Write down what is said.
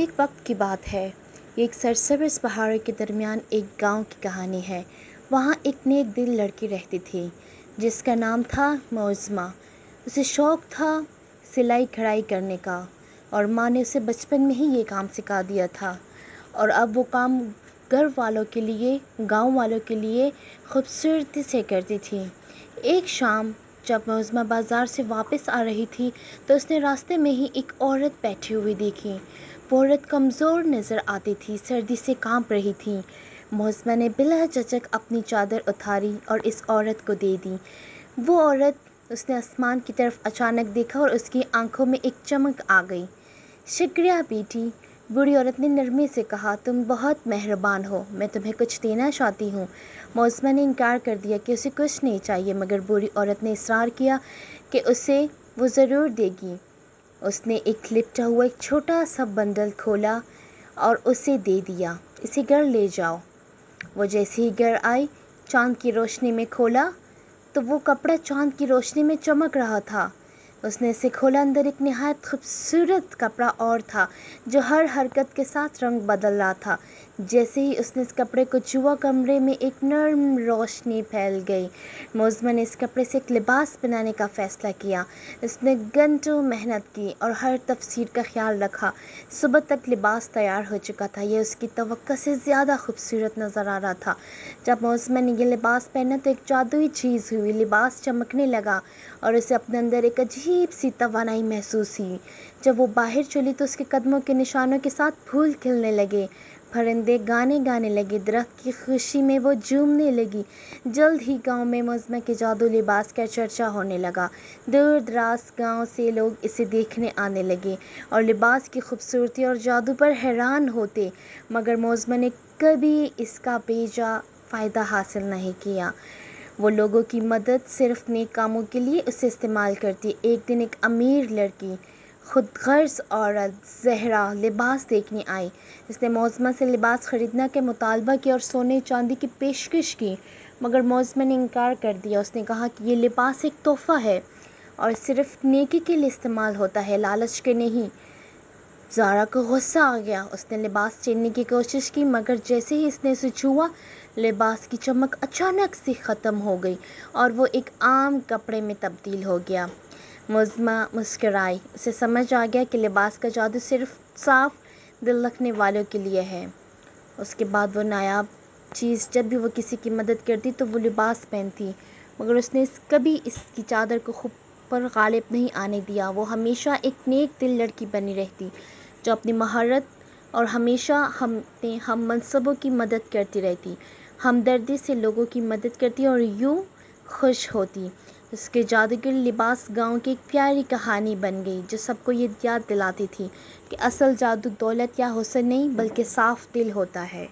ایک وقت کی بات ہے، یہ ایک سرسبز پہاڑوں کے درمیان ایک گاؤں کی کہانی ہے۔ وہاں ایک نیک دل لڑکی رہتی تھی جس کا نام تھا معظمہ۔ اسے شوق تھا سلائی کڑھائی کرنے کا اور ماں نے اسے بچپن میں ہی یہ کام سکھا دیا تھا، اور اب وہ کام گھر والوں کے لیے، گاؤں والوں کے لیے خوبصورتی سے کرتی تھی۔ ایک شام جب معظمہ بازار سے واپس آ رہی تھی تو اس نے راستے میں ہی ایک عورت بیٹھی ہوئی دیکھی۔ وہ عورت کمزور نظر آتی تھی، سردی سے کانپ رہی تھی۔ معظمہ نے بلا جھجک اپنی چادر اتاری اور اس عورت کو دے دی۔ وہ عورت، اس نے آسمان کی طرف اچانک دیکھا اور اس کی آنکھوں میں ایک چمک آ گئی۔ "شکریہ بیٹی." بوڑھی عورت نے نرمی سے کہا، "تم بہت مہربان ہو، میں تمہیں کچھ دینا چاہتی ہوں۔" معظمہ نے انکار کر دیا کہ اسے کچھ نہیں چاہیے، مگر بوڑھی عورت نے اصرار کیا کہ اسے وہ ضرور دے گی۔ اس نے ایک لپٹا ہوا ایک چھوٹا سا بنڈل کھولا اور اسے دے دیا، "اسے گھر لے جاؤ۔" وہ جیسے ہی گھر آئی، چاند کی روشنی میں کھولا تو وہ کپڑا چاند کی روشنی میں چمک رہا تھا۔ اس نے اسے کھولا، اندر ایک نہایت خوبصورت کپڑا اور تھا جو ہر حرکت کے ساتھ رنگ بدل رہا تھا۔ جیسے ہی اس نے اس کپڑے کو چھوا، کمرے میں ایک نرم روشنی پھیل گئی۔ معظمہ نے اس کپڑے سے ایک لباس بنانے کا فیصلہ کیا۔ اس نے گھنٹوں محنت کی اور ہر تفصیل کا خیال رکھا۔ صبح تک لباس تیار ہو چکا تھا۔ یہ اس کی توقع سے زیادہ خوبصورت نظر آ رہا تھا۔ جب معظمہ نے یہ لباس پہنا تو ایک جادوئی چیز ہوئی، لباس چمکنے لگا اور اسے اپنے اندر ایک عجیب سی توانائی محسوس ہوئی۔ جب وہ باہر چلی تو اس کے قدموں کے نشانوں کے ساتھ پھول کھلنے لگے، پرندے گانے گانے لگے، درخت کی خوشی میں وہ جھومنے لگی۔ جلد ہی گاؤں میں معظمہ کے جادو لباس کا چرچا ہونے لگا۔ دور دراز گاؤں سے لوگ اسے دیکھنے آنے لگے اور لباس کی خوبصورتی اور جادو پر حیران ہوتے، مگر معظمہ نے کبھی اس کا بے جا فائدہ حاصل نہیں کیا۔ وہ لوگوں کی مدد، صرف نیک کاموں کے لیے اسے استعمال کرتی۔ ایک دن ایک امیر لڑکی، خود غرض عورت زہرا لباس دیکھنے آئی۔ اس نے معظمہ سے لباس خریدنے کا مطالبہ کیا اور سونے چاندی کی پیشکش کی، مگر معظمہ نے انکار کر دیا۔ اس نے کہا کہ یہ لباس ایک تحفہ ہے اور صرف نیکی کے لیے استعمال ہوتا ہے، لالچ کے نہیں۔ زہرا کو غصہ آ گیا۔ اس نے لباس چھیننے کی کوشش کی، مگر جیسے ہی اس نے اسے چھوا، لباس کی چمک اچانک سے ختم ہو گئی اور وہ ایک عام کپڑے میں تبدیل ہو گیا۔ معظمہ مسکرائی۔ اسے سمجھ آ گیا کہ لباس کا جادو صرف صاف دل رکھنے والوں کے لیے ہے۔ اس کے بعد وہ نایاب چیز، جب بھی وہ کسی کی مدد کرتی تو وہ لباس پہنتی، مگر اس نے کبھی اس کی چادر کو خود پر غالب نہیں آنے دیا۔ وہ ہمیشہ ایک نیک دل لڑکی بنی رہتی جو اپنی مہارت اور ہمیشہ ہم منصبوں کی مدد کرتی رہتی، ہمدردی سے لوگوں کی مدد کرتی اور یوں خوش ہوتی۔ اس کے جادوگر لباس گاؤں کی ایک پیاری کہانی بن گئی جو سب کو یہ یاد دلاتی تھی کہ اصل جادو دولت یا حسن نہیں بلکہ صاف دل ہوتا ہے۔